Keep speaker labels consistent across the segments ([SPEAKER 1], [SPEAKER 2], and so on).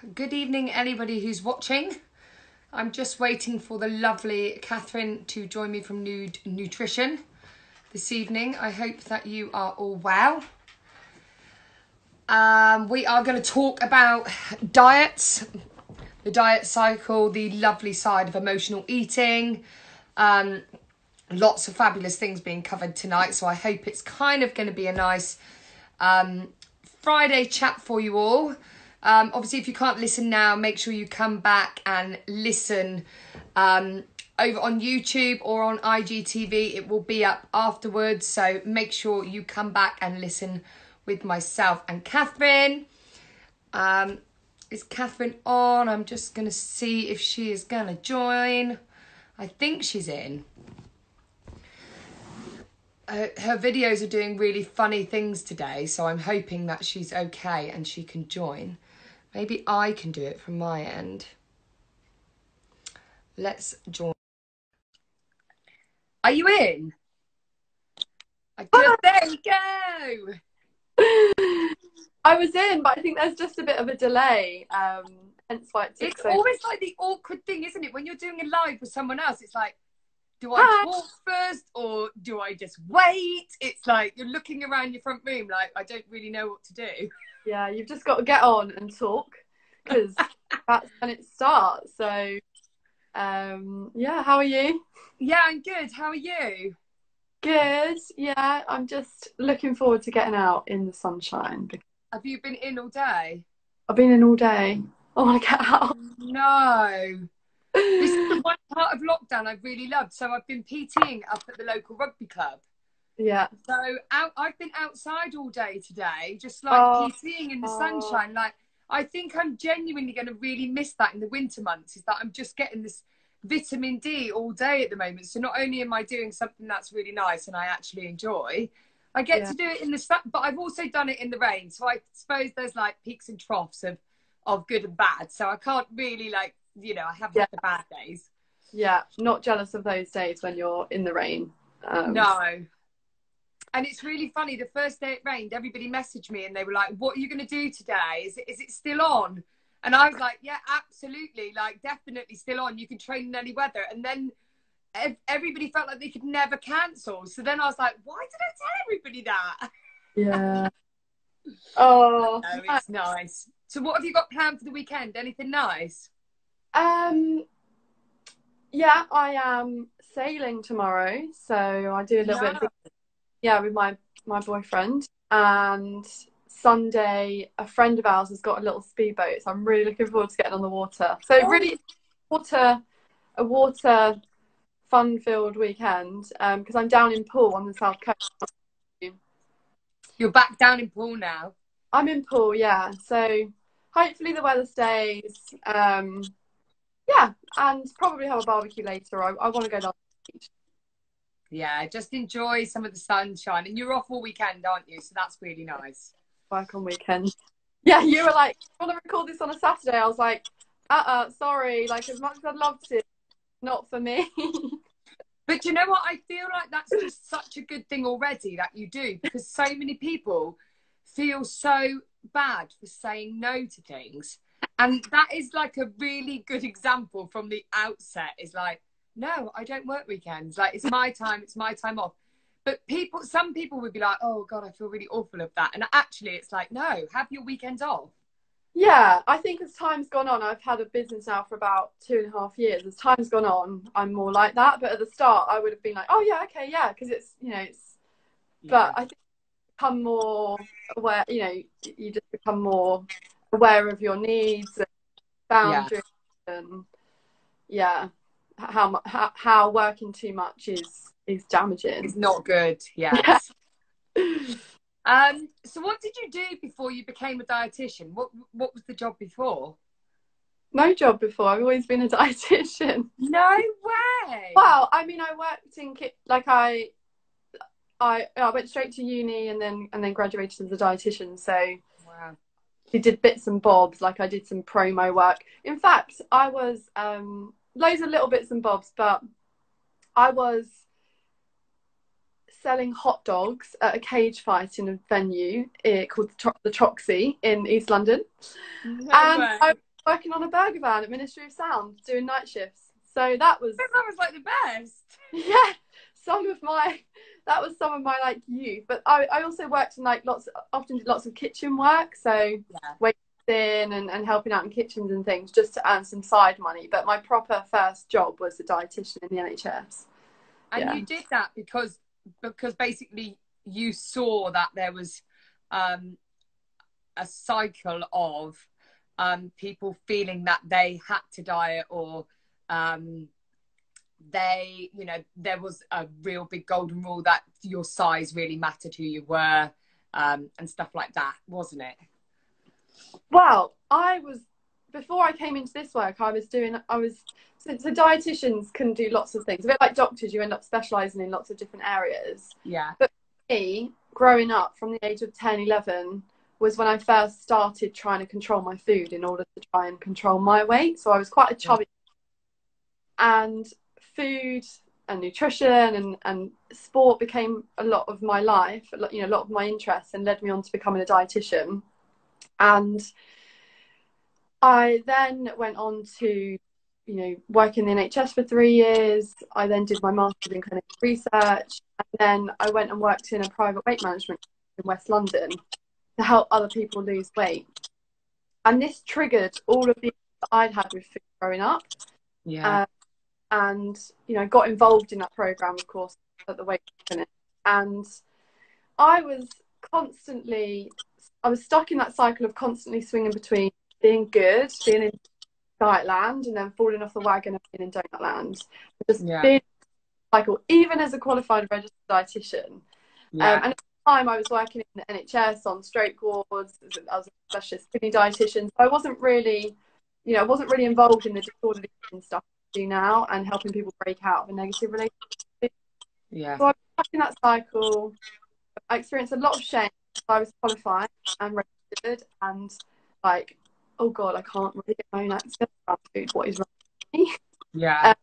[SPEAKER 1] Good evening, anybody who's watching. I'm just waiting for the lovely Katherine to join me from Nude Nutrition this evening. I hope that you are all well. We are going to talk about diets, the diet cycle, the lovely side of emotional eating. Lots of fabulous things being covered tonight, so I hope it's kind of going to be a nice Friday chat for you all. Obviously, if you can't listen now, make sure you come back and listen over on YouTube or on IGTV. It will be up afterwards, so make sure you come back and listen with myself and Katherine. Is Katherine on? I'm just going to see if she is going to join. I think she's in. Her videos are doing really funny things today, so I'm hoping that she's okay and she can join. Maybe I can do it from my end. Let's join. Are you in? There we go.
[SPEAKER 2] I was in, but I think there's just a bit of a delay. Hence why it took
[SPEAKER 1] It's always like the awkward thing, isn't it? When you're doing a live with someone else, it's like, do I talk first or do I just wait? It's like you're looking around your front room like, I don't really know what to do.
[SPEAKER 2] Yeah, you've just got to get on and talk because that's when it starts. So, yeah, how are you?
[SPEAKER 1] Yeah, I'm good. How are you?
[SPEAKER 2] Good. Yeah, I'm just looking forward to getting out in the sunshine.
[SPEAKER 1] Have you been in all day?
[SPEAKER 2] I've been in all day. I want to get out.
[SPEAKER 1] No. This is the one part of lockdown I've really loved. So I've been PTing up at the local rugby club.
[SPEAKER 2] Yeah.
[SPEAKER 1] So I've been outside all day today, just like PTing in the sunshine. Like, I think I'm genuinely going to really miss that in the winter months, is that I'm just getting this vitamin D all day at the moment. So not only am I doing something that's really nice and I actually enjoy, I get to do it in the sun, but I've also done it in the rain. So I suppose there's like peaks and troughs of good and bad. So I can't really like, you know, I have had the bad days.
[SPEAKER 2] Yeah, not jealous of those days when you're in the rain.
[SPEAKER 1] No. And it's really funny, the first day it rained, everybody messaged me and they were like, what are you going to do today? Is it still on? And I was like, yeah, absolutely. Like, definitely still on. You can train in any weather. And then everybody felt like they could never cancel. So then I was like, why did I tell everybody that?
[SPEAKER 2] Yeah. Oh,
[SPEAKER 1] no, it's nice. So what have you got planned for the weekend? Anything nice?
[SPEAKER 2] Yeah, I am sailing tomorrow, so I do a little bit of, with my boyfriend. And Sunday, a friend of ours has got a little speedboat, so I'm really looking forward to getting on the water. So really, a water fun-filled weekend. Because I'm down in Poole on the south coast.
[SPEAKER 1] You're back down in Poole now.
[SPEAKER 2] I'm in Poole, yeah. So hopefully the weather stays. Yeah, and probably have a barbecue later. I want to go down the beach.
[SPEAKER 1] Yeah, just enjoy some of the sunshine. And you're off all weekend, aren't you? So that's really nice.
[SPEAKER 2] Work on weekends. Yeah, you were like, I want to record this on a Saturday. I was like, sorry. Like, as much as I'd love to, not for me.
[SPEAKER 1] But you know what? I feel like that's just such a good thing already that you do, because so many people feel so bad for saying no to things. And that is like a really good example from the outset, is like, no, I don't work weekends. Like, it's my time off. But some people would be like, oh God, I feel really awful of that. And actually it's like, no, have your weekends off.
[SPEAKER 2] Yeah, I think as time's gone on, I've had a business now for about 2.5 years. As time's gone on, I'm more like that. But at the start, I would have been like, oh yeah, okay, yeah, because it's, you know, it's. Yeah. But I think you become more aware. You know, you just become more aware of your needs and boundaries, and how working too much is damaging.
[SPEAKER 1] It's not good. Yes. So what did you do before you became a dietitian? What was the job before?
[SPEAKER 2] No job before. I've always been a dietitian.
[SPEAKER 1] No way.
[SPEAKER 2] Well, I mean, I worked in I went straight to uni and then graduated as a dietitian. So
[SPEAKER 1] wow.
[SPEAKER 2] We did bits and bobs. Like, I did some promo work. In fact, I was loads of little bits and bobs, but I was selling hot dogs at a cage fight in a venue called the Troxy in East London.
[SPEAKER 1] No
[SPEAKER 2] and
[SPEAKER 1] way.
[SPEAKER 2] working on a burger van at Ministry of Sound, doing night shifts. So that was
[SPEAKER 1] like the best.
[SPEAKER 2] Yeah, that was some of my like youth. But I also worked in like often did lots of kitchen work. So waiting and helping out in kitchens and things just to earn some side money. But my proper first job was a dietitian in the NHS.
[SPEAKER 1] And you did that because basically you saw that there was a cycle of people feeling that they had to diet, or they, you know, there was a real big golden rule that your size really mattered, who you were, and stuff like that, wasn't it?
[SPEAKER 2] Well, before I came into this work, so dietitians can do lots of things. A bit like doctors, you end up specialising in lots of different areas.
[SPEAKER 1] Yeah.
[SPEAKER 2] But for me, growing up from the age of 10, 11, was when I first started trying to control my food in order to try and control my weight. So I was quite a chubby. And food and nutrition and sport became a lot of my life, a lot of my interests, and led me on to becoming a dietitian. And I then went on to, work in the NHS for 3 years. I then did my master's in clinical research, and then I went and worked in a private weight management in West London to help other people lose weight. And this triggered all of the issues that I'd had with food growing up.
[SPEAKER 1] Yeah.
[SPEAKER 2] And got involved in that program, of course, at the weight clinic. And I was stuck in that cycle of constantly swinging between being good, being in diet land, and then falling off the wagon and being in donut land. Just being cycle, even as a qualified registered dietitian. And at the time, I was working in the NHS on stroke wards. I was a specialist kidney dietitian. So I wasn't really involved in the disordered eating stuff I do now and helping people break out of a negative relationship.
[SPEAKER 1] Yeah.
[SPEAKER 2] So I was stuck in that cycle. I experienced a lot of shame. I was qualified and registered, and like, oh God, I can't really get my own access around food. What is wrong with me?
[SPEAKER 1] Yeah.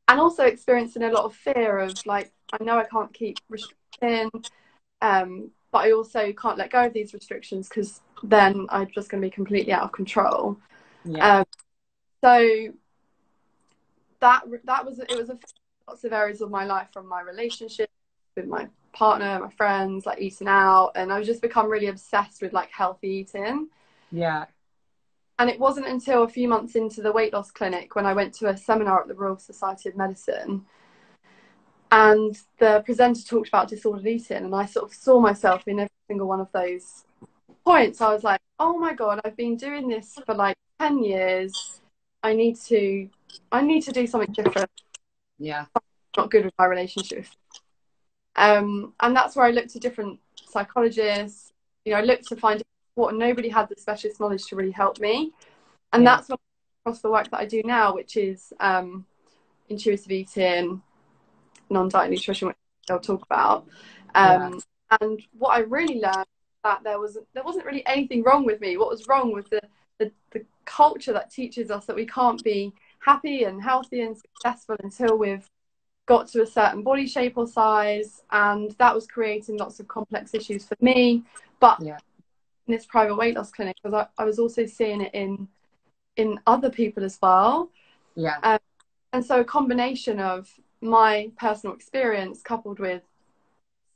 [SPEAKER 2] And also experiencing a lot of fear of like, I know I can't keep restricting, but I also can't let go of these restrictions because then I'm just going to be completely out of control.
[SPEAKER 1] Yeah.
[SPEAKER 2] So it was lots of areas of my life, from my relationship with my partner, my friends, like eating out, and I was just become really obsessed with like healthy eating.
[SPEAKER 1] Yeah.
[SPEAKER 2] And it wasn't until a few months into the weight loss clinic when I went to a seminar at the Royal Society of Medicine, and the presenter talked about disordered eating, and I sort of saw myself in every single one of those points. I was like, oh my God, I've been doing this for like 10 years. I need to do something different.
[SPEAKER 1] Yeah.
[SPEAKER 2] I'm not good with my relationship. And that's where I looked at different psychologists. I looked to find support, and nobody had the specialist knowledge to really help me. And that's what across the work that I do now, which is intuitive eating, non-diet nutrition, which I'll talk about. And what I really learned that there wasn't really anything wrong with me. What was wrong was the culture that teaches us that we can't be happy and healthy and successful until we've got to a certain body shape or size, and that was creating lots of complex issues for me. But in this private weight loss clinic, because I was also seeing it in other people as well. And so a combination of my personal experience coupled with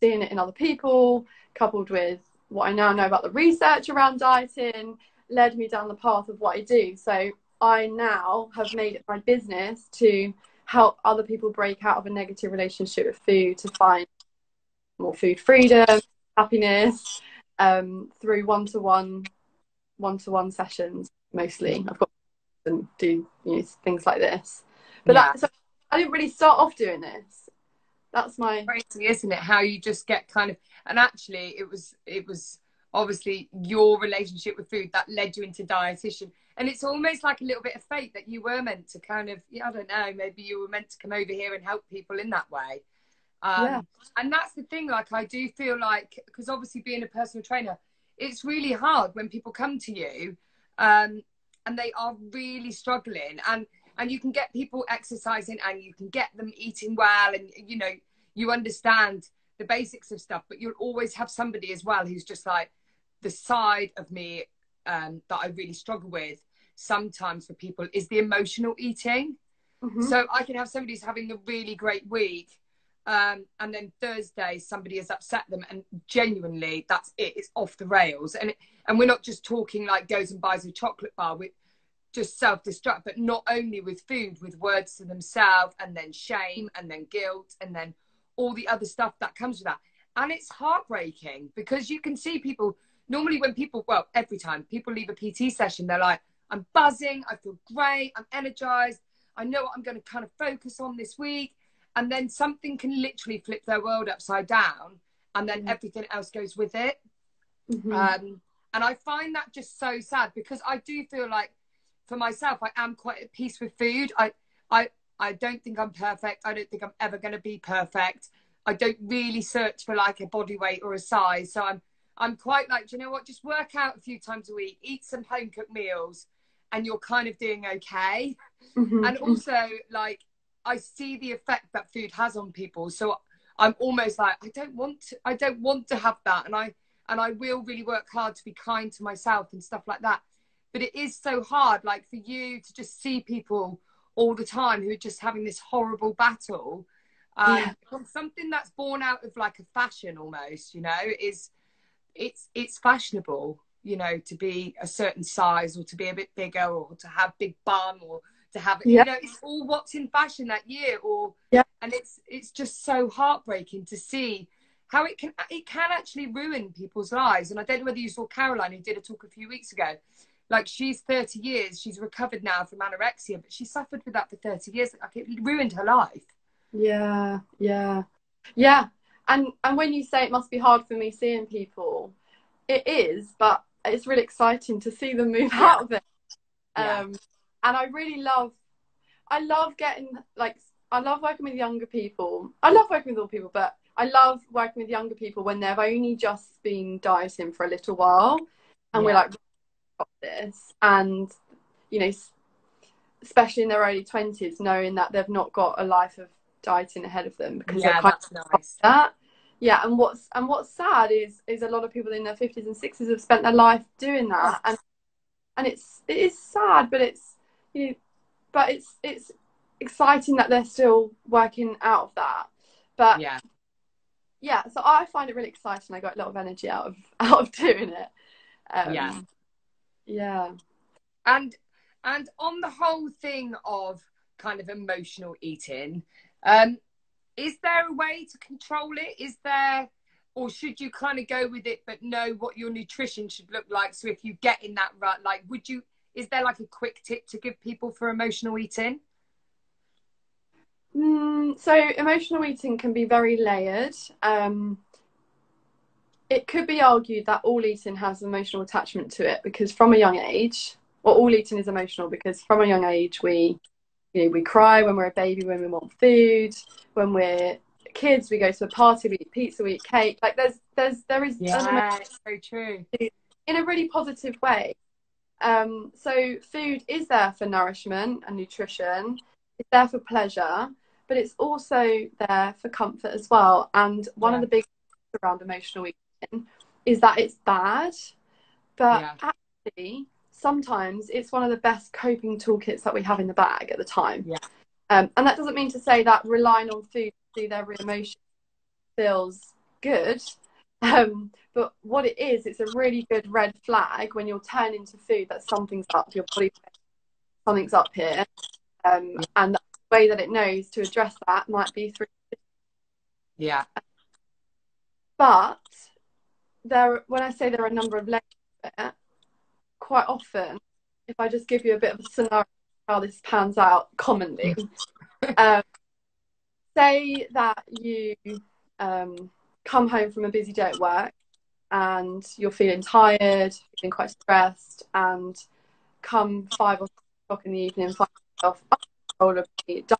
[SPEAKER 2] seeing it in other people, coupled with what I now know about the research around dieting, led me down the path of what I do. So I now have made it my business to help other people break out of a negative relationship with food, to find more food freedom, happiness, through one-to-one sessions mostly. I've got to do things like this. But so I didn't really start off doing this. That's my
[SPEAKER 1] crazy, isn't it? How you just get kind of, and actually it was obviously your relationship with food that led you into dietitian, and it's almost like a little bit of fate that you were meant to kind of, I don't know, maybe you were meant to come over here and help people in that way. And that's the thing, like I do feel like, because obviously being a personal trainer, it's really hard when people come to you and they are really struggling, and you can get people exercising and you can get them eating well, and you understand the basics of stuff, but you'll always have somebody as well who's just like, the side of me that I really struggle with. sometimes for people is the emotional eating. So I can have somebody who's having a really great week, and then Thursday somebody has upset them, and genuinely that's it, it's off the rails. And we're not just talking like goes and buys a chocolate bar, we just self-destruct, but not only with food, with words to themselves, and then shame, and then guilt, and then all the other stuff that comes with that. And it's heartbreaking, because you can see people normally when people, well, every time people leave a PT session, they're like, I'm buzzing, I feel great, I'm energized, I know what I'm going to kind of focus on this week. And then something can literally flip their world upside down, and then everything else goes with it. And I find that just so sad, because I do feel like for myself, I am quite at peace with food. I don't think I'm perfect. I don't think I'm ever going to be perfect. I don't really search for like a body weight or a size. So I'm quite like, do you know what? Just work out a few times a week, eat some home cooked meals, and you're kind of doing okay. And also, like, I see the effect that food has on people. So I'm almost like, I don't want to have that. And I will really work hard to be kind to myself and stuff like that. But it is so hard, like, for you to just see people all the time who are just having this horrible battle. From something that's born out of like a fashion almost, you know, it's fashionable, you know, to be a certain size, or to be a bit bigger, or to have big bum, or to have, you know, it's all what's in fashion that year. And it's just so heartbreaking to see how it can actually ruin people's lives. And I don't know whether you saw Caroline, who did a talk a few weeks ago. Like, she's 30 years, she's recovered now from anorexia, but she suffered with that for 30 years. Like, it ruined her life.
[SPEAKER 2] Yeah. And when you say it must be hard for me seeing people, it is, but it's really exciting to see them move out of it. And I really love getting, like, I love working with younger people. I love working with all people, but I love working with younger people when they've only just been dieting for a little while, and we're like, got this. And, you know, especially in their early 20s, knowing that they've not got a life of dieting ahead of them, because they're kind
[SPEAKER 1] that's nice.
[SPEAKER 2] That. Yeah, and what's sad is a lot of people in their 50s and 60s have spent their life doing that, and it is sad, but it's, you know, but it's exciting that they're still working out of that. But so I find it really exciting. I got a lot of energy out of doing it.
[SPEAKER 1] And on the whole thing of kind of emotional eating, is there a way to control it? Is there, or should you kind of go with it but know what your nutrition should look like? So if you get in that rut, like, is there like a quick tip to give people for emotional eating?
[SPEAKER 2] So emotional eating can be very layered. It could be argued that all eating has emotional attachment to it, because from a young age, or all eating is emotional, because from a young age we cry when we're a baby, when we want food, when we're kids we go to a party, we eat pizza, we eat cake. Like there is
[SPEAKER 1] it's so true,
[SPEAKER 2] in a really positive way. So food is there for nourishment and nutrition. It's there for pleasure, but it's also there for comfort as well. And one of the big things around emotional eating is that it's bad, but actually sometimes it's one of the best coping toolkits that we have in the bag at the time. And that doesn't mean to say that relying on food to soothe every emotion feels good. But what it is, it's a really good red flag when you're turning to food that something's up, your body, something's up here. And the way that it knows to address that might be through. But when I say there are a number of layers to it, quite often, if I just give you a bit of a scenario of how this pans out commonly, say that you come home from a busy day at work and you're feeling tired, feeling quite stressed, and come 5 or 6 o'clock in the evening, find yourself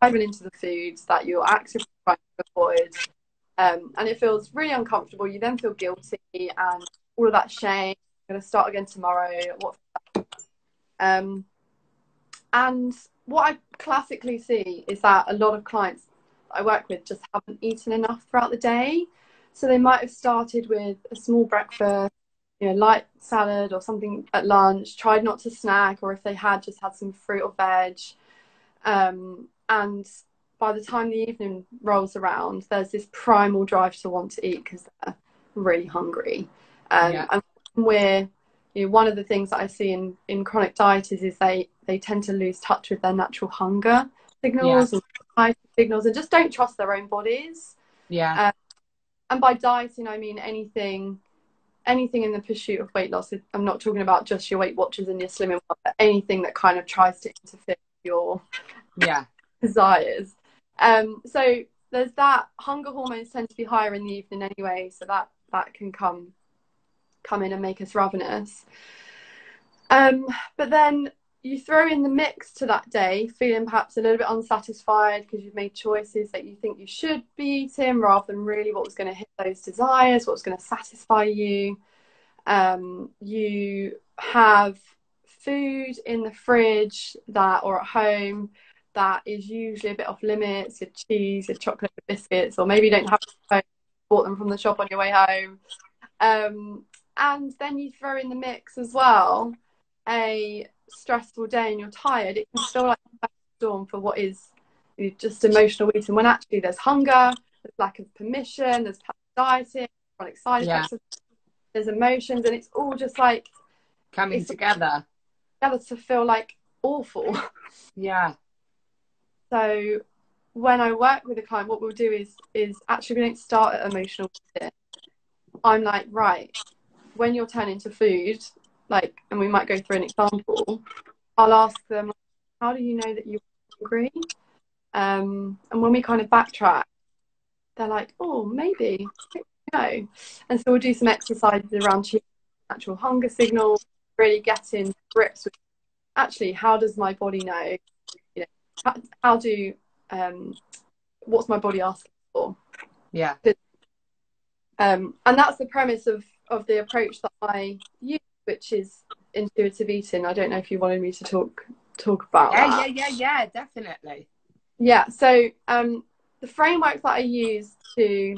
[SPEAKER 2] diving into the foods that you're actively trying to avoid, and it feels really uncomfortable. You then feel guilty and all of that shame. I'm going to start again tomorrow. And what I classically see is that a lot of clients I work with just haven't eaten enough throughout the day. So they might have started with a small breakfast, light salad or something at lunch, tried not to snack, or if they had, just had some fruit or veg. And by the time the evening rolls around, there's this primal drive to want to eat because they're really hungry. And one of the things that I see in chronic dieters is they tend to lose touch with their natural hunger signals and satiety signals, and just don't trust their own bodies. And by dieting, I mean anything in the pursuit of weight loss. I'm not talking about just your Weight Watchers and your Slimming World, but anything that kind of tries to interfere with your desires. So there's that. Hunger hormones tend to be higher in the evening anyway, so that can come in and make us ravenous. But then you throw in the mix to that day, feeling perhaps a little bit unsatisfied because you've made choices that you think you should be eating rather than really what was going to hit those desires, what was going to satisfy you. You have food in the fridge or at home that is usually a bit off limits, your cheese, your chocolate, your biscuits, or maybe you don't have to bought them from the shop on your way home. And then you throw in the mix as well a stressful day and you're tired. It can feel like a storm for what is just emotional eating, when actually there's hunger, there's lack of permission, there's dieting, chronic side effects, there's emotions, and it's all just like
[SPEAKER 1] coming together
[SPEAKER 2] to feel like awful. So when I work with a client, what we'll do is actually we don't start at emotional eating. I'm like, right, when you're turning to food, and we might go through an example, I'll ask them, how do you know that you're hungry? And when we kind of backtrack, they're like, oh, maybe, no. And so we'll do some exercises around choosing natural hunger signals, really getting to grips with actually, how does my body know? What's my body asking for? And that's the premise of the approach that I use, which is intuitive eating. I don't know if you wanted me to talk about that.
[SPEAKER 1] Yeah, definitely.
[SPEAKER 2] So the framework that I use to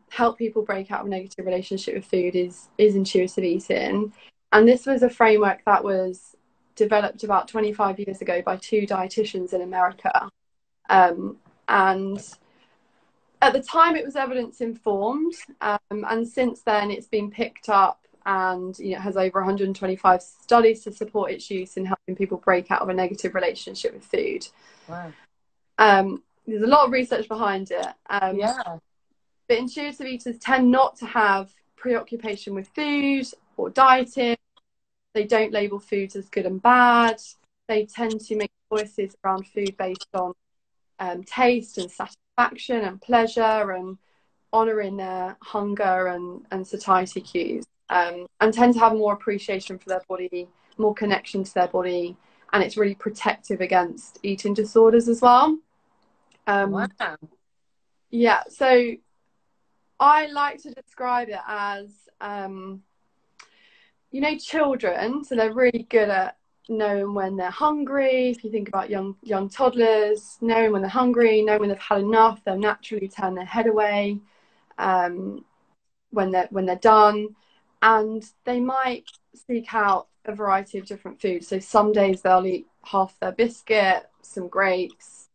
[SPEAKER 2] help people break out of a negative relationship with food is intuitive eating. And this was a framework that was developed about 25 years ago by two dietitians in America. And at the time it was evidence informed, and since then it's been picked up and it has over 125 studies to support its use in helping people break out of a negative relationship with food.
[SPEAKER 1] Wow.
[SPEAKER 2] There's a lot of research behind it. But intuitive eaters tend not to have preoccupation with food or dieting. They don't label foods as good and bad. They tend to make choices around food based on taste and satisfaction and pleasure, and honouring their hunger and satiety cues, and tend to have more appreciation for their body, more connection to their body, and it's really protective against eating disorders as well.
[SPEAKER 1] Wow.
[SPEAKER 2] So I like to describe it as children, so they're really good at knowing when they're hungry. If you think about young toddlers, knowing when they're hungry, knowing when they've had enough, they'll naturally turn their head away when they're done, and they might seek out a variety of different foods. So some days they'll eat half their biscuit, some grapes,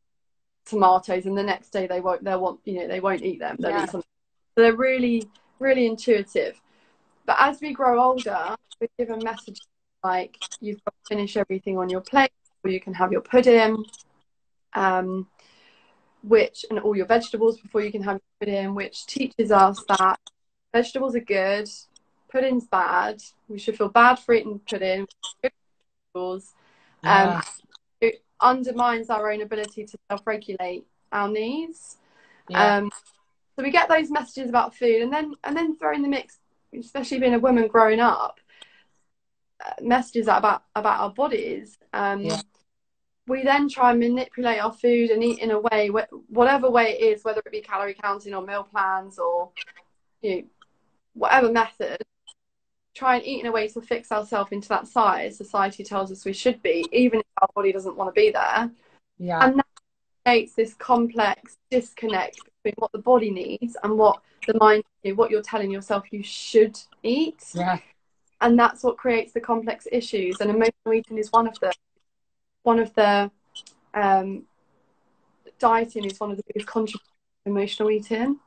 [SPEAKER 2] tomatoes, and the next day they won't eat them. They'll eat something. So they're really, really intuitive. But as we grow older, we give a message like, you've got to finish everything on your plate, or you can have your pudding, and all your vegetables before you can have your pudding, which teaches us that vegetables are good, pudding's bad. We should feel bad for eating pudding. It undermines our own ability to self-regulate our needs. So we get those messages about food, and then throw in the mix, especially being a woman growing up, messages about our bodies. We then try and manipulate our food and eat in a way, whatever way it is, whether it be calorie counting or meal plans or whatever method, try and eat in a way to fix ourselves into that size society tells us we should be, even if our body doesn't want to be there. And that creates this complex disconnect between what the body needs and what the mind, what you're telling yourself you should eat.
[SPEAKER 1] Yeah.
[SPEAKER 2] And that's what creates the complex issues. And emotional eating is one of the dieting is one of the biggest contributors to emotional eating.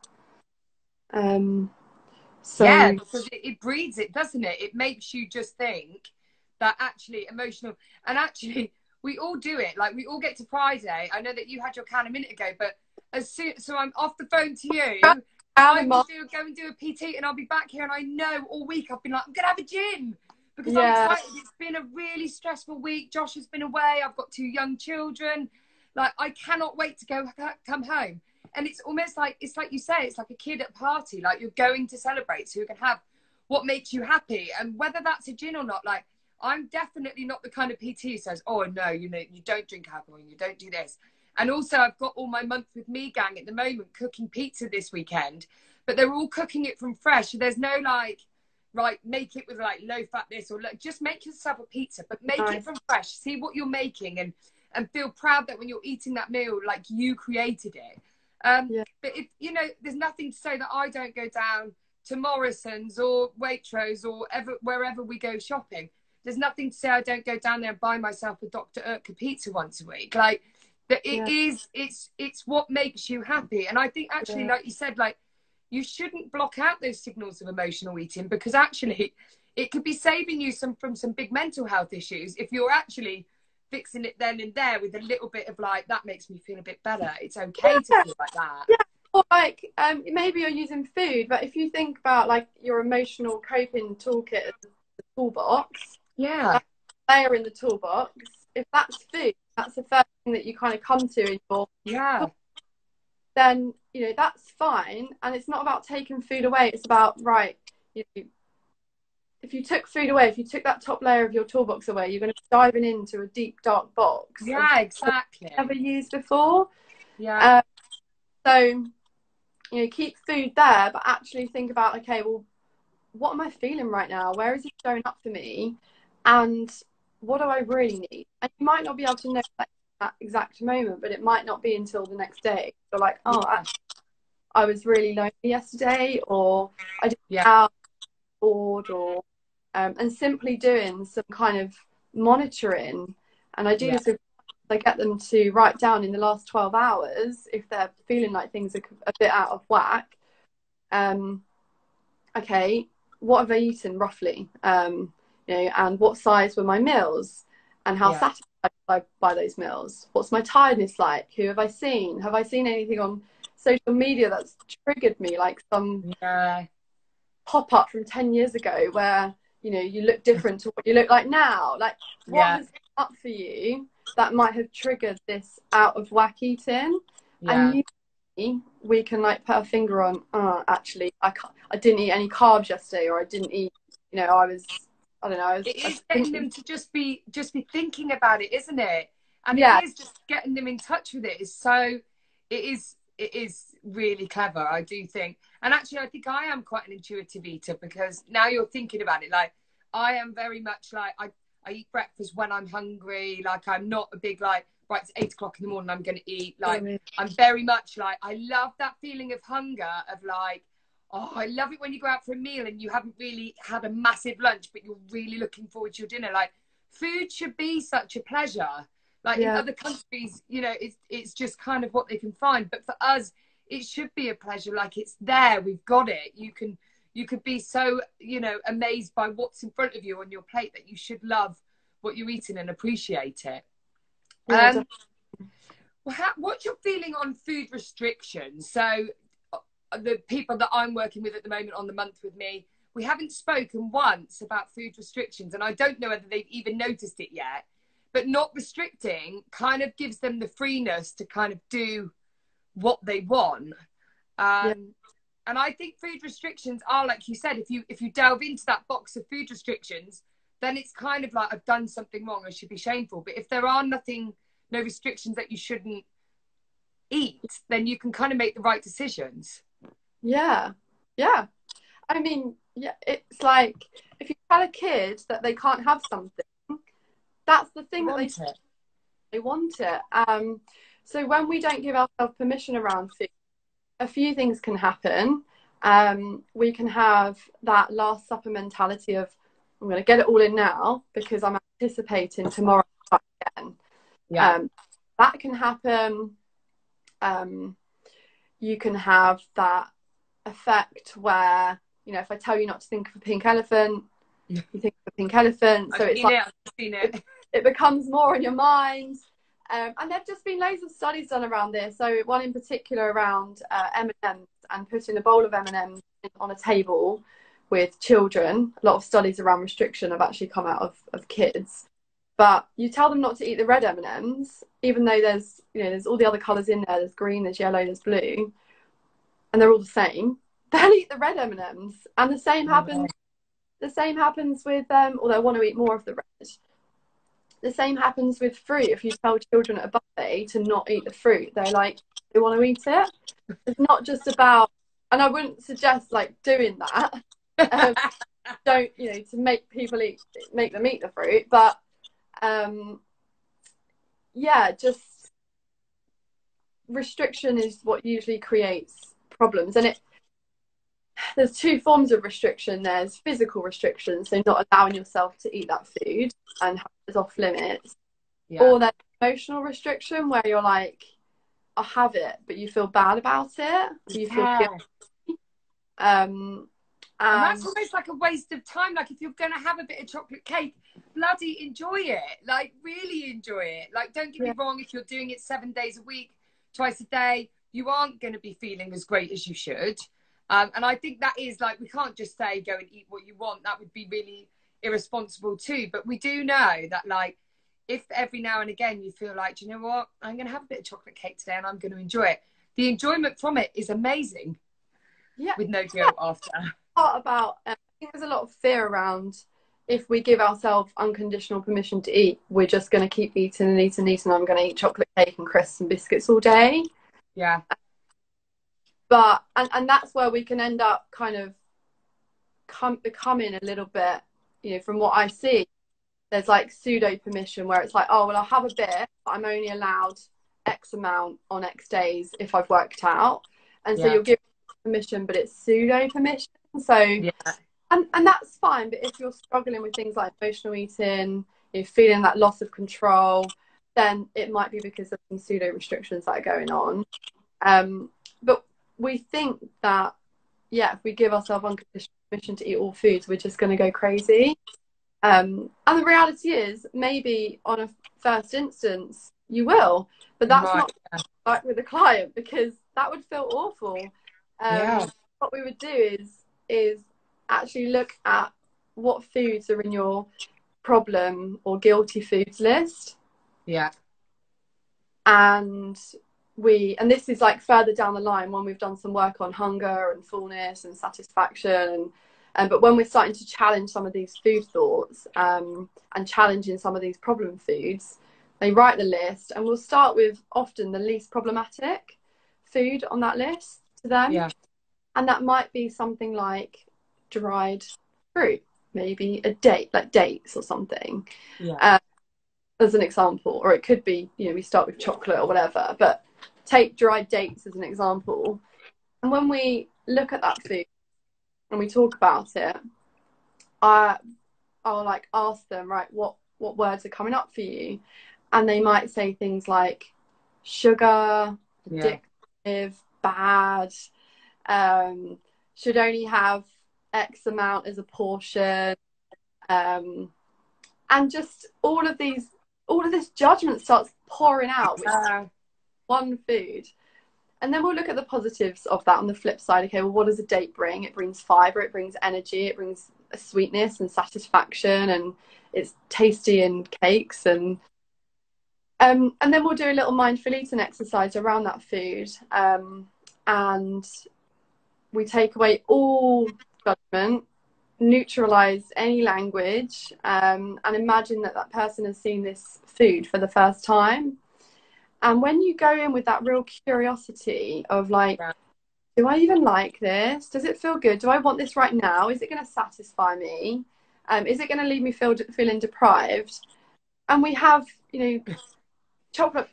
[SPEAKER 1] Yeah, because it breeds it, doesn't it? It makes you just think that actually emotional, and actually we all do it. Like, we all get to Friday. I know that you had your can a minute ago, but so I'm off the phone to you. I will go and do a PT, and I'll be back here. And I know all week I've been like, I'm gonna have a gym because I'm excited. It's been a really stressful week. Josh has been away. I've got 2 young children. Like, I cannot wait to come home. And it's almost like, it's like you say, it's like a kid at a party. Like, you're going to celebrate, so you can have what makes you happy. And whether that's a gin or not, like, I'm definitely not the kind of PT who says, oh, no, you know, you don't drink alcohol and you don't do this. And also, I've got all my Month With Me gang at the moment cooking pizza this weekend, but they're all cooking it from fresh. So there's no like, right, make it with like low fat this, or like, just make yourself a pizza, but make it from fresh. See what you're making and feel proud that when you're eating that meal, like, you created it. But if, you know, there's nothing to say that I don't go down to Morrison's or Waitrose or wherever we go shopping. There's nothing to say I don't go down there and buy myself a Dr. Oetker pizza once a week. Like, that it's what makes you happy. And I think actually, like you said, like, you shouldn't block out those signals of emotional eating, because actually it could be saving you from some big mental health issues if you're actually fixing it then and there with a little bit of like, that makes me feel a bit better. It's okay to feel like that.
[SPEAKER 2] Yeah. Or like, maybe you're using food, but if you think about like your emotional coping toolkit as the toolbox, layer in the toolbox, if that's food, that's the first thing that you kind of come to in your then, you know, that's fine. And it's not about taking food away. It's about, right, you know, if you took food away, if you took that top layer of your toolbox away, you're going to be diving into a deep, dark box.
[SPEAKER 1] Yeah, exactly.
[SPEAKER 2] Never used before.
[SPEAKER 1] Yeah.
[SPEAKER 2] So, you know, keep food there, but actually think about, okay, well, what am I feeling right now? Where is it showing up for me? And what do I really need? And you might not be able to know that exact moment, but it might not be until the next day. You're like, oh, actually, I was really lonely yesterday, or I didn't have bored, or and simply doing some kind of monitoring. And I do this with, I get them to write down in the last 12 hours if they're feeling like things are a bit out of whack. Okay, what have I eaten roughly? You know, and what size were my meals, and how satisfied by those meals? What's my tiredness like? Who have I seen? Have I seen anything on social media that's triggered me, like some pop up from 10 years ago where, you know, you look different to what you look like now? Like, what has come up for you that might have triggered this out of whack eating? And we can like put a finger on, actually I didn't eat any carbs yesterday, or I didn't eat, you know, I don't know.
[SPEAKER 1] It is getting them to just be thinking about it, isn't it? And it is just getting them in touch with it. It is really clever, I do think. And actually, I think I am quite an intuitive eater, because now you're thinking about it, like, I am very much like, I eat breakfast when I'm hungry. Like, I'm not a big like, right, it's 8 o'clock in the morning, I'm going to eat. Like, I'm very much like, I love that feeling of hunger, of like, oh, I love it when you go out for a meal and you haven't really had a massive lunch, but you're really looking forward to your dinner. Like, food should be such a pleasure. Like, in other countries, you know, it's just kind of what they can find. But for us, it should be a pleasure. Like, it's there, we've got it. You could be so, you know, amazed by what's in front of you on your plate that you should love what you're eating and appreciate it. What's your feeling on food restrictions? So the people that I'm working with at the moment on the Month With Me, we haven't spoken once about food restrictions, and I don't know whether they've even noticed it yet. But not restricting kind of gives them the freeness to kind of do what they want. And I think food restrictions are, like you said, if you delve into that box of food restrictions, then it's kind of like, I've done something wrong, I should be shameful. But if there are no restrictions that you shouldn't eat, then you can kind of make the right decisions.
[SPEAKER 2] Yeah. I mean, it's like, if you tell a kid that they can't have something, that's the thing that they want it. So when we don't give ourselves permission around food, a few things can happen. We can have that last supper mentality of, I'm going to get it all in now because I'm anticipating tomorrow again.
[SPEAKER 1] Yeah.
[SPEAKER 2] That can happen. You can have that effect where, you know, if I tell you not to think of a pink elephant, you think of a pink elephant. So it's like,
[SPEAKER 1] I've seen it.
[SPEAKER 2] It becomes more in your mind. And there've just been loads of studies done around this. So one in particular around M&Ms and putting a bowl of M&Ms on a table with children. A lot of studies around restriction have actually come out of kids. But you tell them not to eat the red M&Ms, even though there's, you know, there's all the other colours in there. There's green, there's yellow, there's blue, and they're all the same. They'll eat the red M&Ms, and the same happens. The same happens with although I want to eat more of the red. The same happens with fruit. If you tell children at a buffet to not eat the fruit, they're like, they want to eat it. It's not just about, and I wouldn't suggest like doing that. Don't, you know, to make people make them eat the fruit, but yeah, just restriction is what usually creates problems. And there's two forms of restriction. There's physical restriction, so not allowing yourself to eat that food and have it off limits. Yeah. Or there's emotional restriction where you're like, I'll have it, but you feel bad about it. You feel guilty.
[SPEAKER 1] And that's almost like a waste of time. Like, if you're going to have a bit of chocolate cake, bloody enjoy it. Like, really enjoy it. Like, don't get me wrong, if you're doing it 7 days a week, twice a day, you aren't going to be feeling as great as you should. And I think that is like, we can't just say go and eat what you want. That would be really irresponsible too. But we do know that, like, if every now and again you feel like, do you know what, I'm going to have a bit of chocolate cake today and I'm going to enjoy it, the enjoyment from it is amazing. Yeah, with no guilt after.
[SPEAKER 2] Part about I think there's a lot of fear around, if we give ourselves unconditional permission to eat, we're just going to keep eating and eating and eating. I'm going to eat chocolate cake and crisps and biscuits all day.
[SPEAKER 1] Yeah.
[SPEAKER 2] But and that's where we can end up kind of becoming a little bit, you know, from what I see, there's like pseudo permission where it's like, oh well, I'll have a bit, but I'm only allowed X amount on X days if I've worked out. And so you'll give permission, but it's pseudo permission. So and that's fine. But if you're struggling with things like emotional eating, you're feeling that loss of control, then it might be because of some pseudo restrictions that are going on. But we think that, if we give ourselves unconditional permission to eat all foods, we're just going to go crazy. And the reality is, maybe on a first instance, you will. But that's not like with a client, because that would feel awful. What we would do is actually look at what foods are in your problem or guilty foods list.
[SPEAKER 1] Yeah.
[SPEAKER 2] And this is like further down the line when we've done some work on hunger and fullness and satisfaction, but when we're starting to challenge some of these food thoughts and challenging some of these problem foods, they write the list, and we'll start with often the least problematic food on that list to them. And that might be something like dried fruit, maybe a date, like dates or something, as an example. Or it could be, you know, we start with chocolate or whatever, but take dried dates as an example. And when we look at that food and we talk about it, I'll like ask them, right, what words are coming up for you? And they might say things like sugar, addictive, bad, should only have X amount as a portion, and just all of this judgment starts pouring out with one food. And then we'll look at the positives of that on the flip side. Okay, well, what does a date bring? It brings fiber, it brings energy, it brings a sweetness and satisfaction, and it's tasty in cakes. And then we'll do a little mindful eating exercise around that food, and we take away all judgment, neutralize any language, and imagine that person has seen this food for the first time. And when you go in with that real curiosity of like, do I even like this? Does it feel good? Do I want this right now? Is it going to satisfy me? Is it going to leave me feeling deprived? And we have, you know,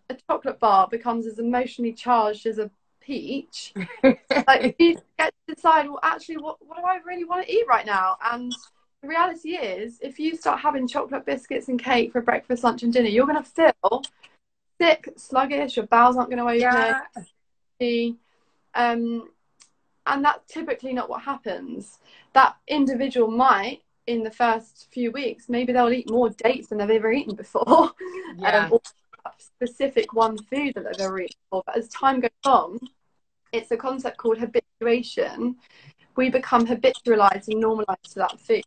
[SPEAKER 2] a chocolate bar becomes as emotionally charged as a peach. Like, you get to decide, well, actually, what do I really want to eat right now? And the reality is, if you start having chocolate biscuits and cake for breakfast, lunch, and dinner, you're going to feel sick, sluggish. Your bowels aren't going to open.
[SPEAKER 1] Yeah.
[SPEAKER 2] And that's typically not what happens. That individual might, in the first few weeks, maybe they'll eat more dates than they've ever eaten before.
[SPEAKER 1] Yeah.
[SPEAKER 2] Or specific one food that they've ever eaten before. But as time goes on, it's a concept called habituation. We become habitualized and normalized to that food.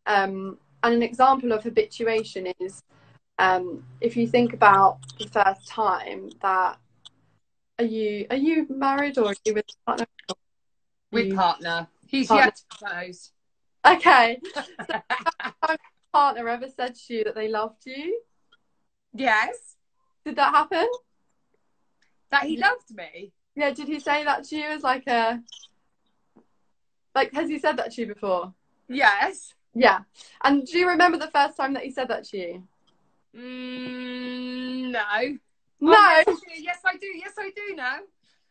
[SPEAKER 2] And an example of habituation is, if you think about the first time that, are you married, or are you with a partner?
[SPEAKER 1] With partner. He's yet to propose.
[SPEAKER 2] Okay. So, has your partner ever said to you that they loved you?
[SPEAKER 1] Yes.
[SPEAKER 2] Did that happen?
[SPEAKER 1] That he loved me?
[SPEAKER 2] Yeah, did he say that to you as like has he said that to you before?
[SPEAKER 1] Yes.
[SPEAKER 2] Yeah. And do you remember the first time that he said that to you?
[SPEAKER 1] No.
[SPEAKER 2] No.
[SPEAKER 1] Oh, yes, I do. Yes, I do now.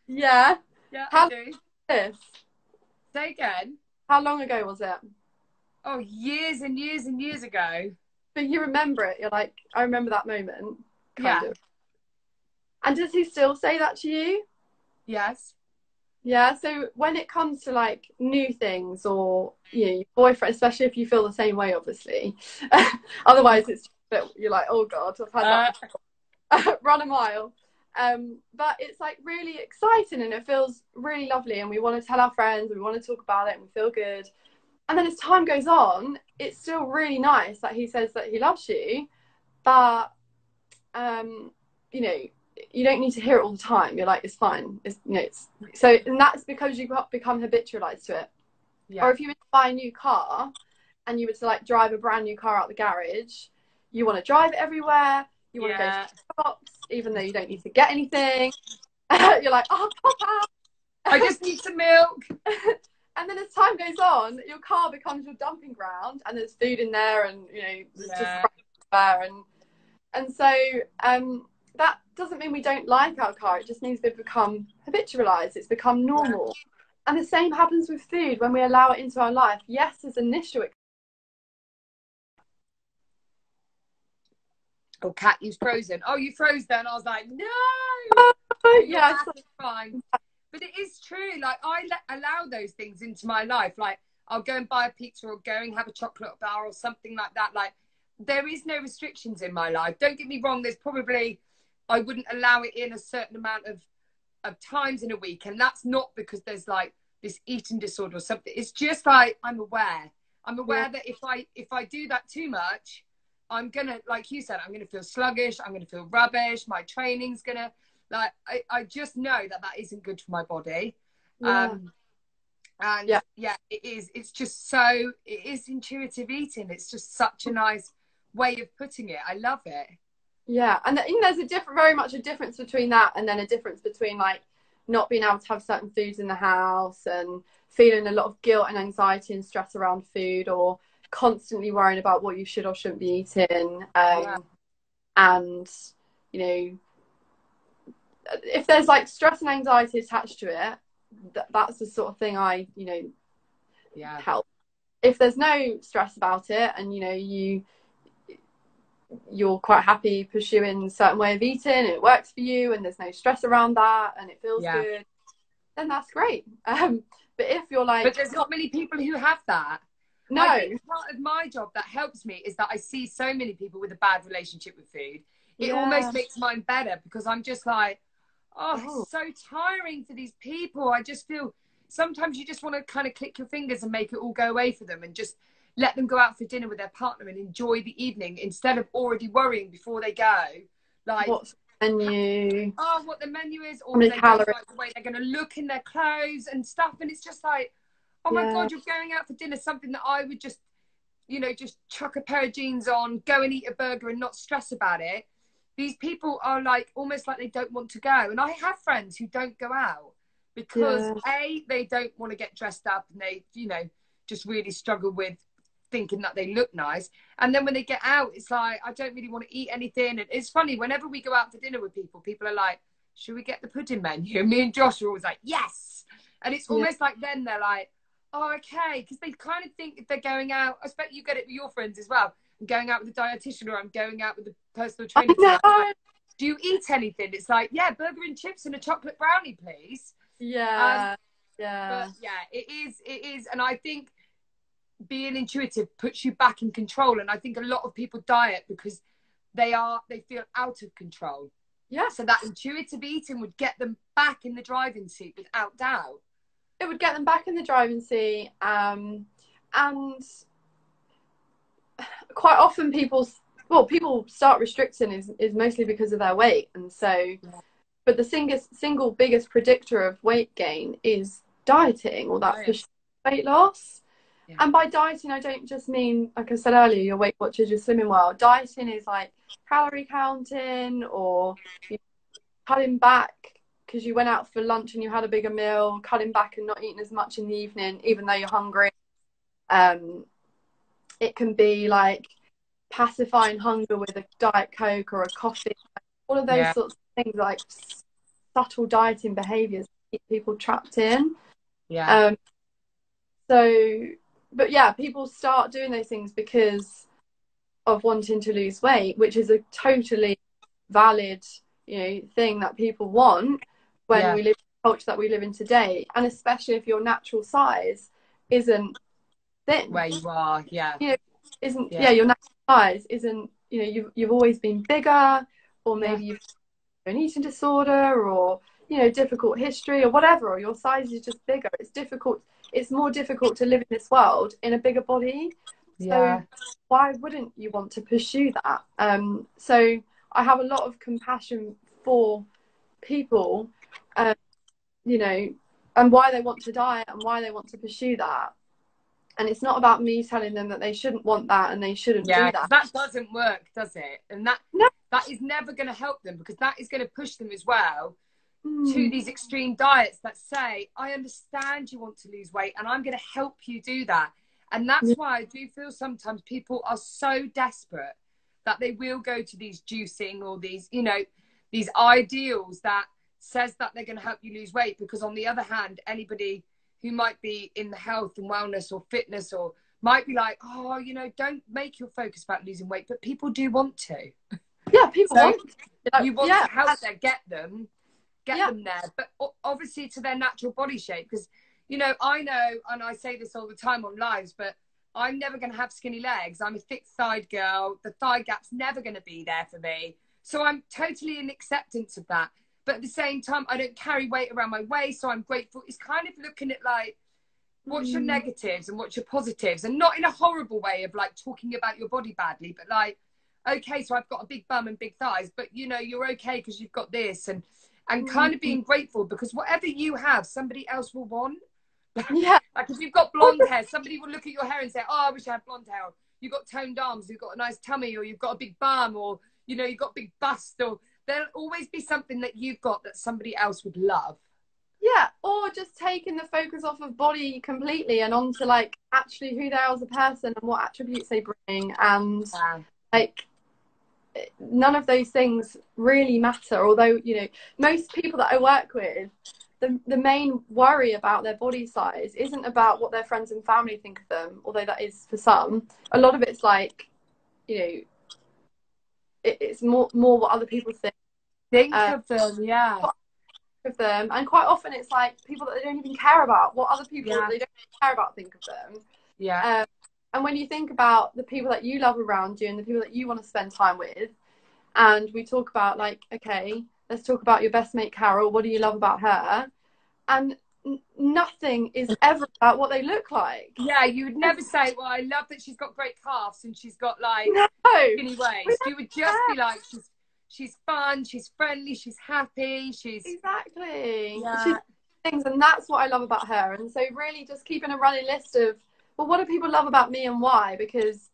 [SPEAKER 2] Yeah.
[SPEAKER 1] Yeah,
[SPEAKER 2] How
[SPEAKER 1] I do.
[SPEAKER 2] this?
[SPEAKER 1] Say again.
[SPEAKER 2] How long ago was it?
[SPEAKER 1] Oh, years and years and years ago.
[SPEAKER 2] But you remember it. You're like, I remember that moment. Kind
[SPEAKER 1] Yeah.
[SPEAKER 2] of. And does he still say that to you?
[SPEAKER 1] Yes.
[SPEAKER 2] Yeah. So when it comes to like new things, or your boyfriend, especially if you feel the same way, obviously. Otherwise, it's just, you're like, oh God, I've had that. Run a mile. But it's like really exciting, and it feels really lovely, and we want to tell our friends, and we want to talk about it, and we feel good. And then as time goes on, it's still really nice that he says that he loves you, but you don't need to hear it all the time. You're like, it's fine. And that's because you become habitualized to it. Yeah. Or if you were to buy a new car and you were to like drive a brand new car out the garage, you want to drive it everywhere. You want to go to the shops, even though you don't need to get anything. You're like, oh, Papa,
[SPEAKER 1] I just need some milk.
[SPEAKER 2] And then as time goes on, your car becomes your dumping ground, and there's food in there, and there's just there, and so that doesn't mean we don't like our car. It just means we've become habitualized. It's become normal. And the same happens with food when we allow it into our life. Yes, there's initial.
[SPEAKER 1] Oh, Kat, you frozen. Oh, you froze then. I was like, no.
[SPEAKER 2] Yeah,
[SPEAKER 1] it's fine. But it is true. Like, I allow those things into my life. Like, I'll go and buy a pizza, or go and have a chocolate bar or something like that. Like, there is no restrictions in my life. Don't get me wrong. There's probably, I wouldn't allow it in a certain amount of times in a week. And that's not because there's like this eating disorder or something. It's just like, I'm aware that if I do that too much, I'm going to, like you said, I'm going to feel sluggish. I'm going to feel rubbish. My training's going to, like, I just know that isn't good for my body. And it is. It's just so, it is intuitive eating. It's just such a nice way of putting it. I love it.
[SPEAKER 2] Yeah. And there's very much a difference between that, and then a difference between like not being able to have certain foods in the house, and feeling a lot of guilt and anxiety and stress around food, or constantly worrying about what you should or shouldn't be eating. And if there's like stress and anxiety attached to it, that's the sort of thing I help. If there's no stress about it, and you're quite happy pursuing a certain way of eating, and it works for you, and there's no stress around that, and it feels good, then that's great. But if you're like,
[SPEAKER 1] but there's not many people who have that.
[SPEAKER 2] No.
[SPEAKER 1] I think part of my job that helps me is that I see so many people with a bad relationship with food. It almost makes mine better, because I'm just like, it's so tiring for these people. I just feel sometimes you just want to kind of click your fingers and make it all go away for them, and just let them go out for dinner with their partner and enjoy the evening, instead of already worrying before they go, like,
[SPEAKER 2] what's the menu?
[SPEAKER 1] What the menu is, or like the way they're going to look in their clothes and stuff. And it's just like, oh my God, you're going out for dinner, something that I would just, just chuck a pair of jeans on, go and eat a burger and not stress about it. These people are like, almost like they don't want to go. And I have friends who don't go out because they don't want to get dressed up, and they, just really struggle with thinking that they look nice. And then when they get out, it's like, I don't really want to eat anything. And it's funny, whenever we go out for dinner with people are like, should we get the pudding menu? And me and Josh are always like, yes. And it's almost like then they're like, oh, okay. Because they kind of think if they're going out, I expect you get it with your friends as well. I'm going out with a dietitian or I'm going out with a personal trainer. Like, do you eat anything? It's like, yeah, burger and chips and a chocolate brownie, please.
[SPEAKER 2] Yeah.
[SPEAKER 1] But yeah, it is. And I think being intuitive puts you back in control. And I think a lot of people diet because they feel out of control.
[SPEAKER 2] Yeah.
[SPEAKER 1] So that intuitive eating would get them back in the driving seat without doubt.
[SPEAKER 2] It would get them back in the driving seat. And quite often people start restricting is mostly because of their weight. And so, but the single biggest predictor of weight gain is dieting, or that weight loss. Yeah. And by dieting, I don't just mean, like I said earlier, your Weight Watchers, your Slimming World. Dieting is like calorie counting, or cutting back because you went out for lunch and you had a bigger meal, cutting back and not eating as much in the evening, even though you're hungry. It can be like pacifying hunger with a Diet Coke or a coffee. All of those sorts of things, like subtle dieting behaviours, keep people trapped in. Yeah. But yeah, people start doing those things because of wanting to lose weight, which is a totally valid, thing that people want when we live in the culture that we live in today, and especially if your natural size isn't thin,
[SPEAKER 1] where you are,
[SPEAKER 2] your natural size isn't, you've always been bigger, or maybe you've an eating disorder, or difficult history or whatever, or your size is just bigger. It's more difficult to live in this world in a bigger body. So why wouldn't you want to pursue that? So I have a lot of compassion for people, and why they want to diet and why they want to pursue that. And it's not about me telling them that they shouldn't want that and they shouldn't do that.
[SPEAKER 1] That doesn't work, does it? And that is never going to help them, because that is going to push them as well to these extreme diets that say, I understand you want to lose weight and I'm going to help you do that. And that's why I do feel sometimes people are so desperate that they will go to these juicing or these, these ideals that says that they're going to help you lose weight. Because on the other hand, anybody who might be in the health and wellness or fitness or might be like, oh, don't make your focus about losing weight, but people do want to.
[SPEAKER 2] Yeah, people want to.
[SPEAKER 1] You want to help them get them there, but obviously to their natural body shape. Because, I know, and I say this all the time on lives, but I'm never going to have skinny legs. I'm a thick-thighed girl. The thigh gap's never going to be there for me. So I'm totally in acceptance of that. But at the same time, I don't carry weight around my waist, so I'm grateful. It's kind of looking at like, what's your negatives and what's your positives? And not in a horrible way of like talking about your body badly, but like, okay, so I've got a big bum and big thighs, but you're okay because you've got this. And kind of being grateful, because whatever you have, somebody else will want.
[SPEAKER 2] Yeah.
[SPEAKER 1] Like if you've got blonde hair, somebody will look at your hair and say, oh, I wish I had blonde hair. Or you've got toned arms, you've got a nice tummy, or you've got a big bum, or, you've got a big bust, or there'll always be something that you've got that somebody else would love.
[SPEAKER 2] Yeah, or just taking the focus off of body completely and onto like actually who they are as a person and what attributes they bring. And like none of those things really matter. Although, most people that I work with, the main worry about their body size isn't about what their friends and family think of them, although that is for some. A lot of it's like, it's more what other people think
[SPEAKER 1] of them,
[SPEAKER 2] of them. And quite often it's like people that they don't even care about, what other people that they don't care about think of them. And when you think about the people that you love around you and the people that you want to spend time with, and we talk about like, okay, let's talk about your best mate Carol, what do you love about her? And nothing is ever about what they look like.
[SPEAKER 1] Yeah, you would never say, well, I love that she's got great calves and she's got like skinny waist. You would just be like, she's fun, she's friendly, she's happy, she's
[SPEAKER 2] exactly things. And that's what I love about her. And so really just keeping a running list of, well, what do people love about me and why? Because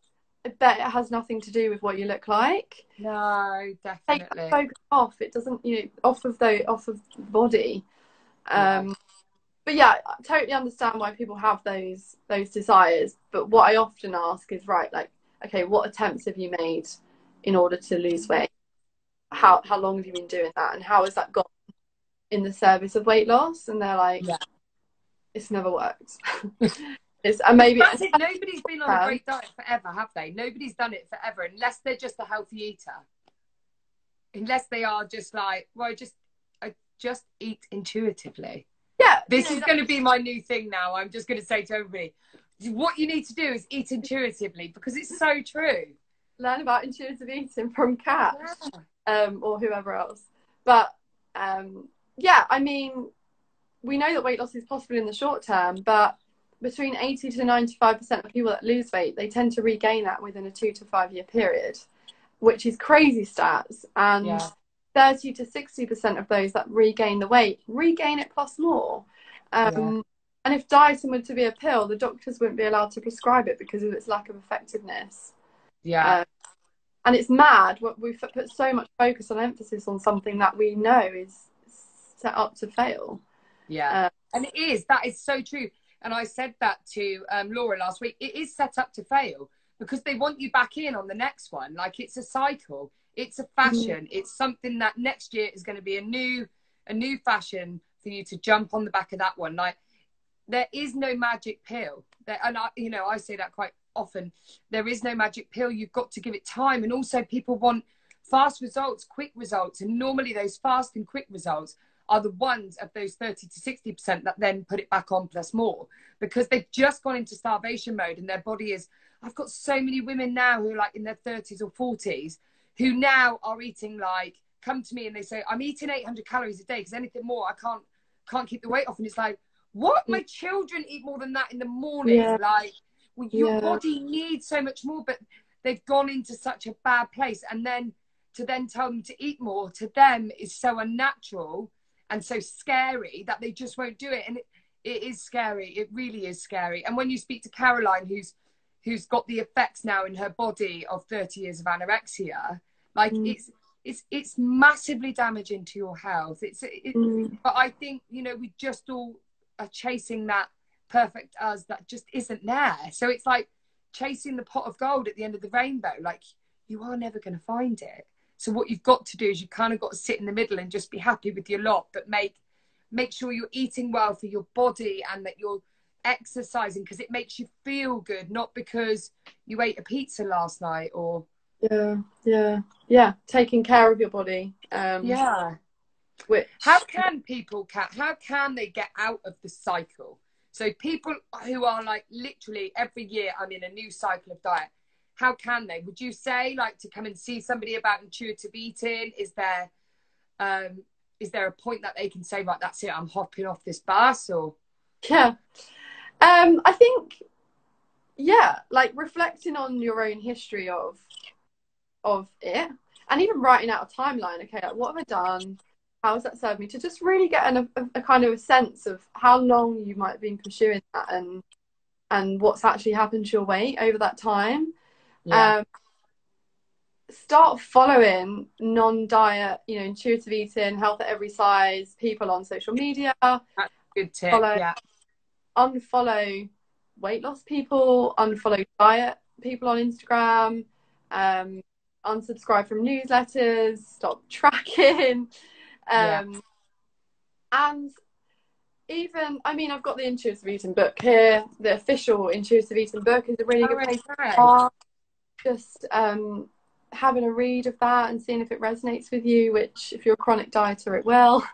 [SPEAKER 2] I bet it has nothing to do with what you look like.
[SPEAKER 1] No, definitely.
[SPEAKER 2] Take that focus off. It doesn't, off of the body. But yeah, I totally understand why people have those desires. But what I often ask is, right, like, okay, what attempts have you made in order to lose weight? How long have you been doing that, and how has that gone? in the service of weight loss, and they're like,
[SPEAKER 1] yeah.
[SPEAKER 2] it's never worked. And maybe
[SPEAKER 1] That's it. Nobody's been on a great diet forever, have they? Nobody's done it forever, unless they're just a healthy eater. Unless they are just like, well, I just eat intuitively.
[SPEAKER 2] Yeah,
[SPEAKER 1] this is going to be my new thing now. I'm just going to say to everybody, what you need to do is eat intuitively, because it's so true.
[SPEAKER 2] Learn about intuitive eating from Kat, or whoever else. But yeah, I mean, we know that weight loss is possible in the short term, but between 80 to 95% of people that lose weight, they tend to regain that within a 2 to 5 year period, which is crazy stats. And 30 to 60% of those that regain the weight regain it plus more. And if dieting were to be a pill, the doctors wouldn't be allowed to prescribe it because of its lack of effectiveness. And it's mad. We've put so much focus and emphasis on something that we know is set up to fail.
[SPEAKER 1] And it is. That is so true. And I said that to Laura last week. It is set up to fail because they want you back in on the next one. Like, it's a cycle. It's a fashion. It's something that next year is going to be a new fashion for you to jump on the back of that one. Like, there is no magic pill. And I say that quite often. There is no magic pill. You've got to give it time. And also, people want fast results, quick results. And normally those fast and quick results are the ones of those 30 to 60% that then put it back on plus more, because they've just gone into starvation mode and their body is. I've got so many women now who are like in their 30s or 40s who now are eating, like, come to me and they say, I'm eating 800 calories a day because anything more, I can't keep the weight off. And it's like, what? My children eat more than that in the morning. Like, well, your body needs so much more, but they've gone into such a bad place. And then to tell them to eat more, to them is so unnatural and so scary that they just won't do it. And it is scary. It really is scary. And when you speak to Caroline, who's got the effects now in her body of 30 years of anorexia, like, it's massively damaging to your health. But I think, we just all are chasing that perfect us that just isn't there. So it's like chasing the pot of gold at the end of the rainbow. Like, you are never going to find it. So what you've got to do is you kind of got to sit in the middle and just be happy with your lot, but make sure you're eating well for your body and that you're exercising because it makes you feel good, not because you ate a pizza last night or
[SPEAKER 2] taking care of your body.
[SPEAKER 1] How can people, Kat, how can they get out of the cycle? So people who are like, literally every year I'm in a new cycle of diet, how can they? Would you say, like, to come and see somebody about intuitive eating? Is there a point that they can say, right, that's it, I'm hopping off this bus? Or
[SPEAKER 2] I think like reflecting on your own history of it, and even writing out a timeline. Okay, like, what have I done? How has that served me? To just really get a kind of a sense of how long you might have been pursuing that and what's actually happened to your weight over that time. Start following non-diet, intuitive eating, health at every size people on social media.
[SPEAKER 1] That's a good tip.
[SPEAKER 2] Unfollow weight loss people, unfollow diet people on Instagram, unsubscribe from newsletters, stop tracking. And even, I've got the intuitive eating book here. The official intuitive eating book is a really good place to start. Just having a read of that and seeing if it resonates with you, which if you're a chronic dieter, it will.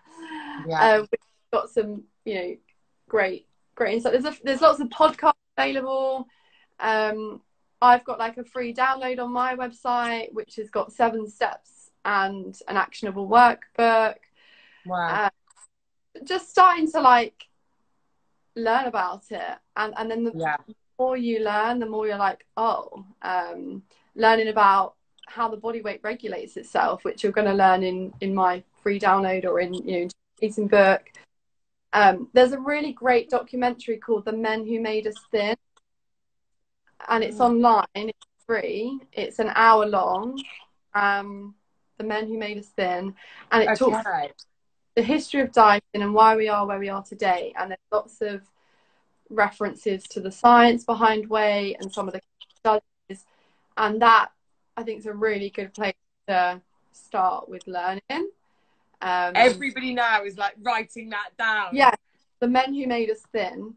[SPEAKER 2] We've got some, great insight. There's lots of podcasts available. I've got like a free download on my website, which has got 7 steps and an actionable workbook. Just starting to like learn about it, and then the more you learn, the more you're like, learning about how the body weight regulates itself, which you're going to learn in my free download or in eating book. There's a really great documentary called The Men Who Made Us Thin, and it's online. It's free. It's an hour long. The Men Who Made Us Thin, and it talks about the history of dieting and why we are where we are today. And there's lots of references to the science behind weight and some of the studies, and that I think is a really good place to start with learning.
[SPEAKER 1] Everybody now is like writing that down.
[SPEAKER 2] Yeah, the men who made us thin.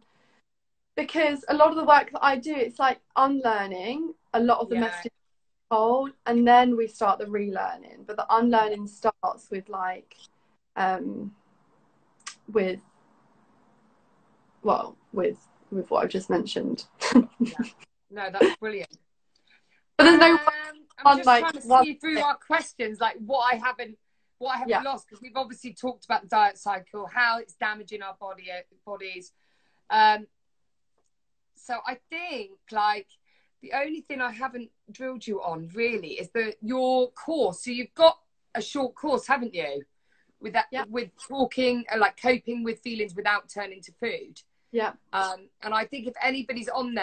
[SPEAKER 2] Because a lot of the work that I do, it's like unlearning a lot of the messages told, and then we start the relearning. But the unlearning starts with like with what I've just mentioned.
[SPEAKER 1] No, that's brilliant.
[SPEAKER 2] But there's no
[SPEAKER 1] I'm just trying to see through our questions, like what I haven't lost, because we've obviously talked about the diet cycle, how it's damaging our bodies. So I think like the only thing I haven't drilled you on really is your course. So you've got a short course, haven't you? With that, with talking and like coping with feelings without turning to food.
[SPEAKER 2] Yeah.
[SPEAKER 1] And I think if anybody's on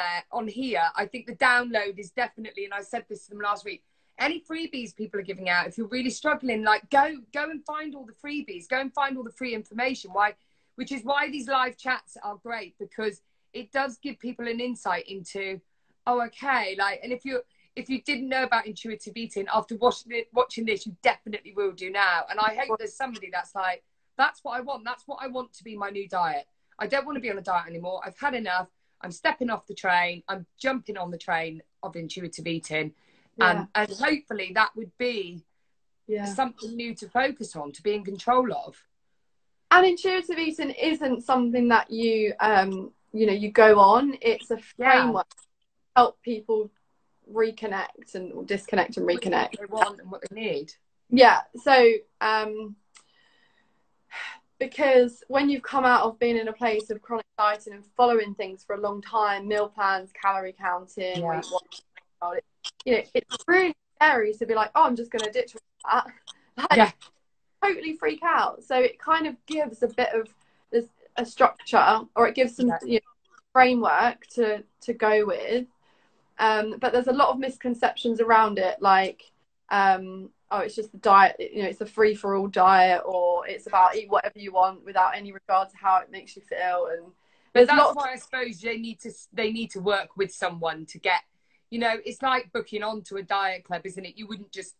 [SPEAKER 1] here, I think the download is definitely, and I said this to them last week, any freebies people are giving out, if you're really struggling, like go and find all the freebies, go and find all the free information. Which is why these live chats are great, because it does give people an insight into, oh, okay, like, and if you didn't know about intuitive eating, after watching this, you definitely will do now. And I hope there's somebody that's like, that's what I want. That's what I want to be my new diet. I don't want to be on a diet anymore. I've had enough. I'm stepping off the train. I'm jumping on the train of intuitive eating. And hopefully that would be something new to focus on, to be in control of.
[SPEAKER 2] And intuitive eating isn't something that you you go on. It's a framework to help people reconnect and disconnect and reconnect.
[SPEAKER 1] What they want and what they need.
[SPEAKER 2] Yeah. So because when you've come out of being in a place of chronic dieting and following things for a long time, meal plans, calorie counting, weight watching, it's really scary to be like, oh, I'm just going to ditch all that. Totally freak out. So it kind of gives a bit of a structure, or it gives some framework to go with. But there's a lot of misconceptions around it, like oh, it's just the diet, it's a free-for-all diet, or it's about eat whatever you want without any regard to how it makes you feel.
[SPEAKER 1] But that's why I suppose they need to work with someone to get, it's like booking onto a diet club, isn't it? You wouldn't just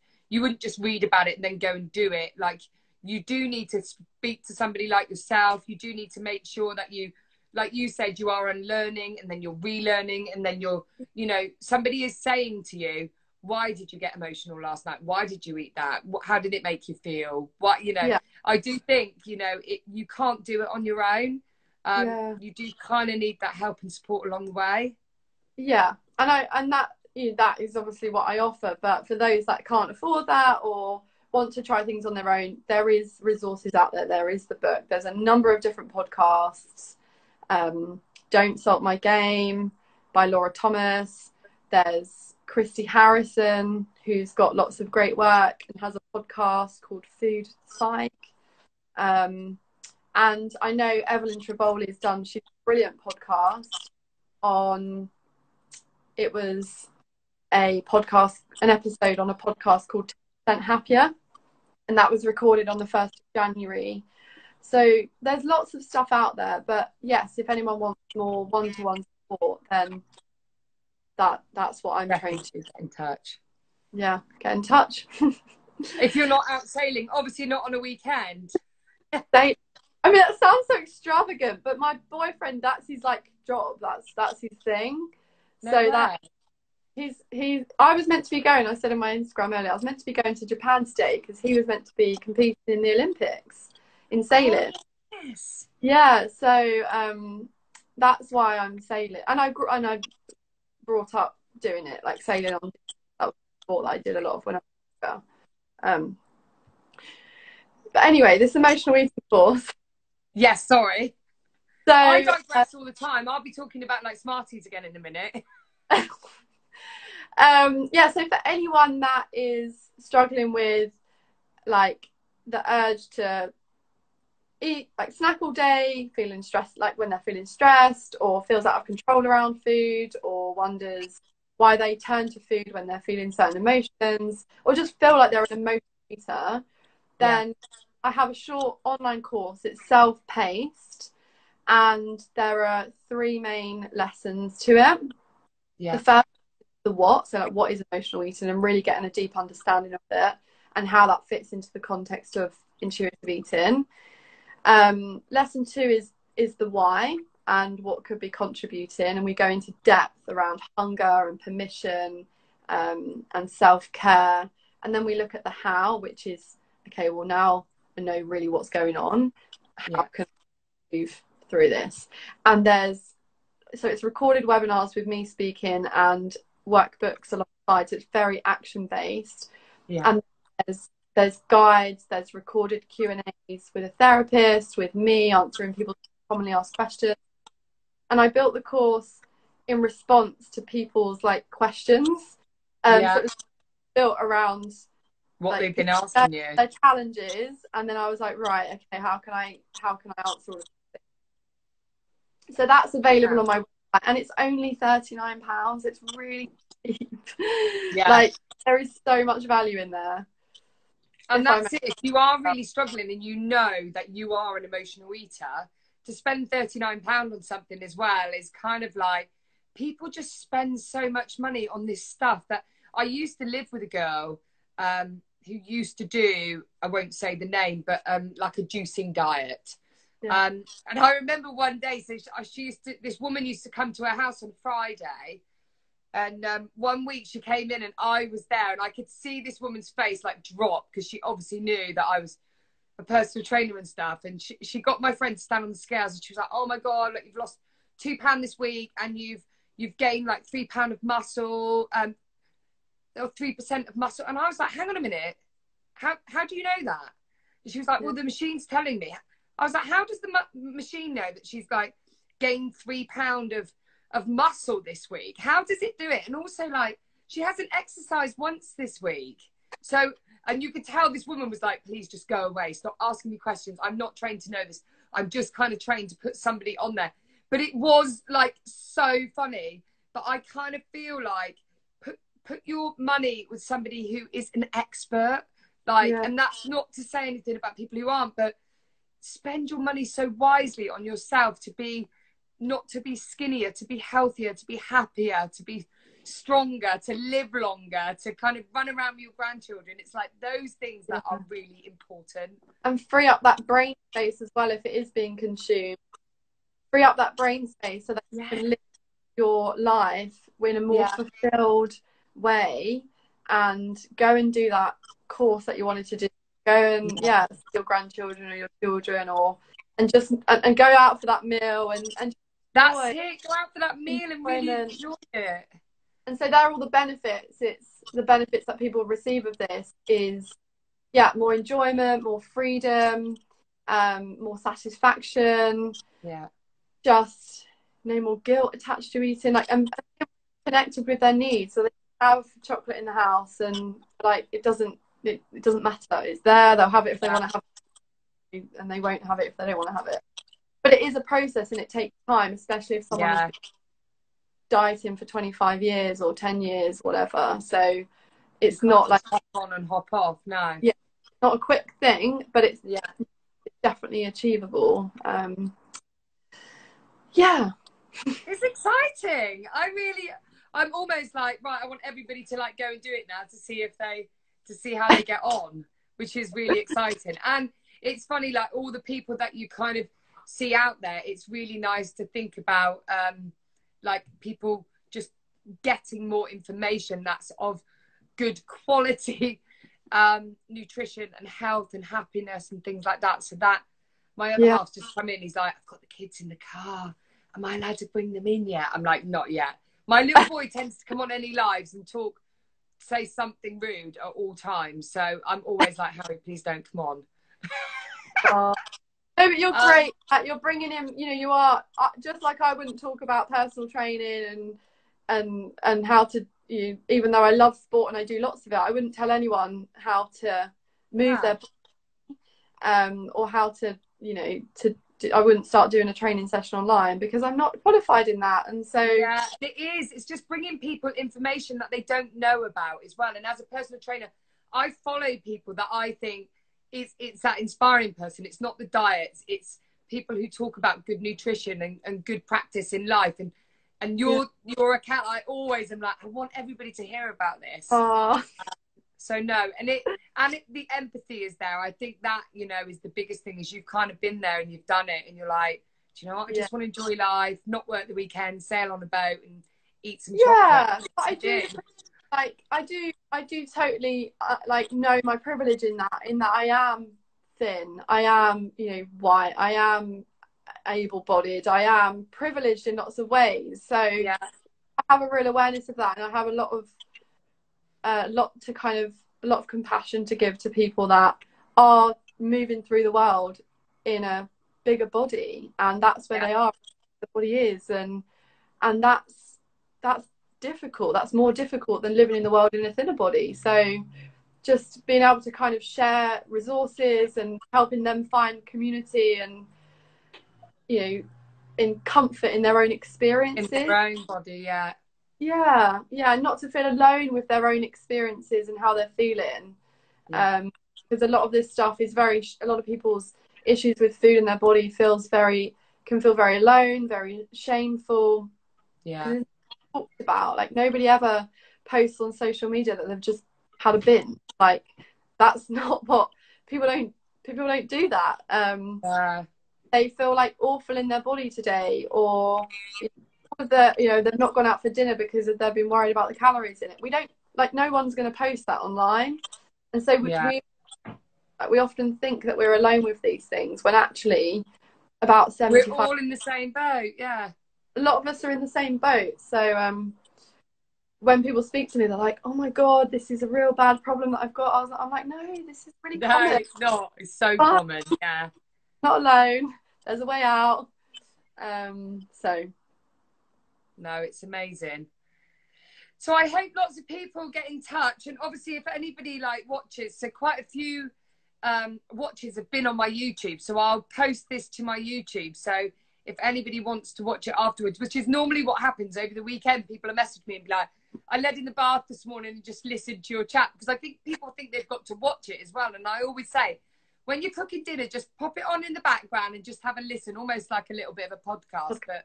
[SPEAKER 1] read about it and then go and do it. Like, you do need to speak to somebody like yourself. You do need to make sure that you, like you said, you are unlearning, and then you're relearning, and then you're, somebody is saying to you, why did you get emotional last night? Why did you eat that? How did it make you feel? I do think, you can't do it on your own. You do kind of need that help and support along the way.
[SPEAKER 2] Yeah. And that is obviously what I offer. But for those that can't afford that or want to try things on their own, there is resources out there. There is the book. There's a number of different podcasts. Don't Salt My Game by Laura Thomas. There's Christy Harrison, who's got lots of great work and has a podcast called Food Psych. And I know Evelyn Triboli's she's a brilliant podcast on, it was an episode on a podcast called 10% Happier. And that was recorded on the 1st of January. So there's lots of stuff out there. But yes, if anyone wants more one-to-one support, then that's what I'm trying to
[SPEAKER 1] get in touch.
[SPEAKER 2] Yeah, get in touch.
[SPEAKER 1] If you're not out sailing, obviously not on a weekend.
[SPEAKER 2] That sounds so extravagant, but my boyfriend, that's his like job. That's his thing. I was meant to be going, I said in my Instagram earlier, I was meant to be going to Japan today because he was meant to be competing in the Olympics in sailing.
[SPEAKER 1] Oh, yes.
[SPEAKER 2] Yeah, so that's why I'm sailing. And I brought up doing it, like sailing on. That was a sport that I did a lot of when I was younger. But anyway, this emotional eating course.
[SPEAKER 1] Yes, sorry.
[SPEAKER 2] So
[SPEAKER 1] I digress all the time. I'll be talking about like Smarties again in a minute.
[SPEAKER 2] So for anyone that is struggling with like the urge to eat, like snack all day, feeling stressed, like when they're feeling stressed, or feels out of control around food, or wonders why they turn to food when they're feeling certain emotions, or just feel like they're an emotional eater, then I have a short online course. It's self-paced, and there are 3 main lessons to it. The first is the what, so like what is emotional eating, and really getting a deep understanding of it. and how that fits into the context of intuitive eating. Lesson 2 is the why and what could be contributing, and we go into depth around hunger and permission, and self-care. And then we look at the how, which is, okay, well, now I know really what's going on. How can I move through this? And so it's recorded webinars with me speaking and workbooks alongside, so it's very action-based. And there's guides, there's recorded Q&As with a therapist, with me answering people's commonly asked questions. And I built the course in response to people's like questions. So it was built around
[SPEAKER 1] what they've been asking you,
[SPEAKER 2] their challenges, and then I was like, right, okay, how can I answer all of this? So that's available on my website, and it's only £39. It's really cheap. Like, there is so much value in there.
[SPEAKER 1] And that's it. If you are really struggling and you know that you are an emotional eater, to spend £39 on something as well is kind of like, people just spend so much money on this stuff. That I used to live with a girl who used to do, I won't say the name, but like a juicing diet. And I remember one day, so this woman used to come to her house on Friday, and one week she came in and I was there, and I could see this woman's face like drop, because she obviously knew that I was a personal trainer and stuff. And she got my friend to stand on the scales, and she was like, oh my God, look, you've lost £2 this week, and you've gained like £3 of muscle, or 3% of muscle. And I was like, hang on a minute, how do you know that? And she was like, well, the machine's telling me. I was like, how does the machine know that she's like gained £3 of muscle this week? How does it do it? And also, like, she hasn't exercised once this week. So, and you could tell this woman was like, please just go away, stop asking me questions, I'm not trained to know this, I'm just kind of trained to put somebody on there. But it was like so funny. But I kind of feel like put your money with somebody who is an expert, like, and that's not to say anything about people who aren't, but spend your money so wisely on yourself, to be, not to be skinnier, to be healthier, to be happier, to be stronger, to live longer, to kind of run around with your grandchildren. It's like those things that are really important.
[SPEAKER 2] And free up that brain space as well. If it is being consumed, free up that brain space so that you can live your life in a more fulfilled way, and go and do that course that you wanted to do. Go and see your grandchildren or your children, and go out for that meal, and
[SPEAKER 1] that's it. Go out for that meal and really enjoy it.
[SPEAKER 2] And so there are all the benefits. It's the benefits that people receive of this is more enjoyment, more freedom, more satisfaction. Just no more guilt attached to eating, like, and connected with their needs. So they have chocolate in the house, and like it doesn't matter. It's there. They'll have it if they want to have it, and they won't have it if they don't want to have it. But it is a process, and it takes time, especially if someone is dieting for 25 years or 10 years, whatever. So it's not like
[SPEAKER 1] hop on and hop off. No.
[SPEAKER 2] Not a quick thing, but it's definitely achievable.
[SPEAKER 1] It's exciting. I'm almost like, right, I want everybody to like go and do it now, to see how they get on, which is really exciting. And it's funny, like all the people that you kind of see out there, it's really nice to think about, like people just getting more information that's of good quality, nutrition and health and happiness and things like that. So that my other half's just come in, he's like, I've got the kids in the car, am I allowed to bring them in yet? I'm like, not yet. My little boy tends to come on any lives and say something rude at all times, so I'm always like, Harry, please don't come on.
[SPEAKER 2] No, but you're great. You're bringing in, you are just like I wouldn't talk about personal training and how to, even though I love sport and I do lots of it, I wouldn't tell anyone how to move their body, or how to, I wouldn't start doing a training session online because I'm not qualified in that. And so
[SPEAKER 1] it's just bringing people information that they don't know about as well. And as a personal trainer, I follow people that I think it's that inspiring person. It's not the diets, it's people who talk about good nutrition and good practice in life. And your account, I always am like, I want everybody to hear about this.
[SPEAKER 2] So
[SPEAKER 1] no, and and the empathy is there. I think that, you know, is the biggest thing, is you've kind of been there and you've done it, and you're like, do you know what? I just want to enjoy life, not work the weekend, sail on a boat and eat some chocolate.
[SPEAKER 2] But I do, like, I do totally like know my privilege in that I am thin, I am, you know, white, I am able-bodied, I am privileged in lots of ways. So I have a real awareness of that, and I have a lot of compassion to give to people that are moving through the world in a bigger body, and that's where they are, the body is, and that's difficult. That's more difficult than living in the world in a thinner body. So just being able to kind of share resources and helping them find community and, you know, in comfort in their own experiences,
[SPEAKER 1] in their own body.
[SPEAKER 2] Not to feel alone with their own experiences and how they're feeling, because a lot of this stuff is a lot of people's issues with food in their body can feel very alone, very shameful. Talked about, like, nobody ever posts on social media that they've just had a binge. Like, that's not what people don't do that. They feel like awful in their body today, or they've not gone out for dinner because they've been worried about the calories in it. We don't, like, no one's going to post that online, and so we often think that we're alone with these things, when actually about 75%,
[SPEAKER 1] we're all in the same boat.
[SPEAKER 2] A lot of us are in the same boat. So when people speak to me, they're like, oh my God, this is a real bad problem that I've got. I'm like, no, this is really common.
[SPEAKER 1] No, it's not. It's so common.
[SPEAKER 2] Not alone. There's a way out. So
[SPEAKER 1] no, it's amazing. So I hope lots of people get in touch, and obviously if anybody like watches, so quite a few watches have been on my YouTube, so I'll post this to my YouTube. So if anybody wants to watch it afterwards, which is normally what happens over the weekend, people will message me and be like, I led in the bath this morning and just listened to your chat, because I think people think they've got to watch it as well. And I always say, when you're cooking dinner, just pop it on in the background and just have a listen, almost like a little bit of a podcast, but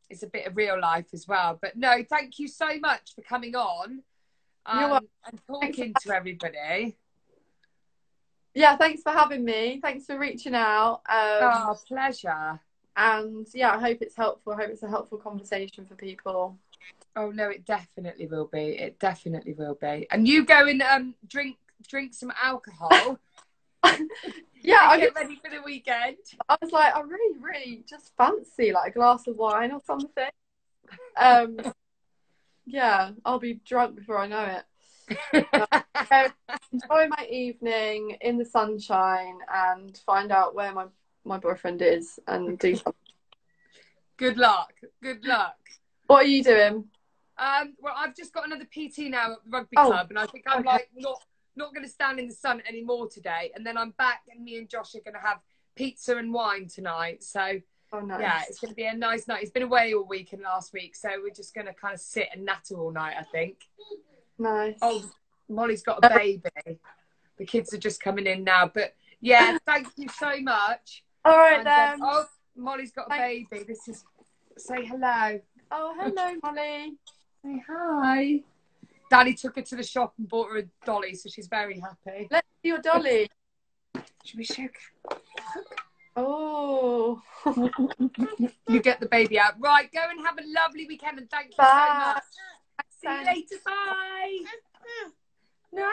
[SPEAKER 1] it's a bit of real life as well. But no, thank you so much for coming on and talking to everybody.
[SPEAKER 2] Yeah, thanks for having me. Thanks for reaching out.
[SPEAKER 1] Pleasure.
[SPEAKER 2] And I hope it's helpful. I hope it's a helpful conversation for people.
[SPEAKER 1] Oh no, it definitely will be. It definitely will be. And you go and drink some alcohol. I get ready for the weekend.
[SPEAKER 2] I was like, I really, really just fancy like a glass of wine or something. I'll be drunk before I know it. Enjoy my evening in the sunshine and find out where my boyfriend is and do something.
[SPEAKER 1] Good luck.
[SPEAKER 2] What are you doing?
[SPEAKER 1] Well, I've just got another PT now at the rugby club, and I think I'm like not going to stand in the sun anymore today. And then I'm back, and me and Josh are going to have pizza and wine tonight. So
[SPEAKER 2] nice.
[SPEAKER 1] It's going to be a nice night. He's been away all week and last week, so we're just going to kind of sit and natter all night, I think.
[SPEAKER 2] Nice.
[SPEAKER 1] Oh, Molly's got a baby. The kids are just coming in now, but thank you so much.
[SPEAKER 2] All right, then.
[SPEAKER 1] Molly's got a baby. Say hello.
[SPEAKER 2] Oh, hello, Molly.
[SPEAKER 1] Say hi. Daddy took her to the shop and bought her a dolly, so she's very happy.
[SPEAKER 2] Let's see your dolly.
[SPEAKER 1] Should we shake?
[SPEAKER 2] Oh.
[SPEAKER 1] You get the baby out. Right, go and have a lovely weekend, and thank you so much. See you later. Bye. No.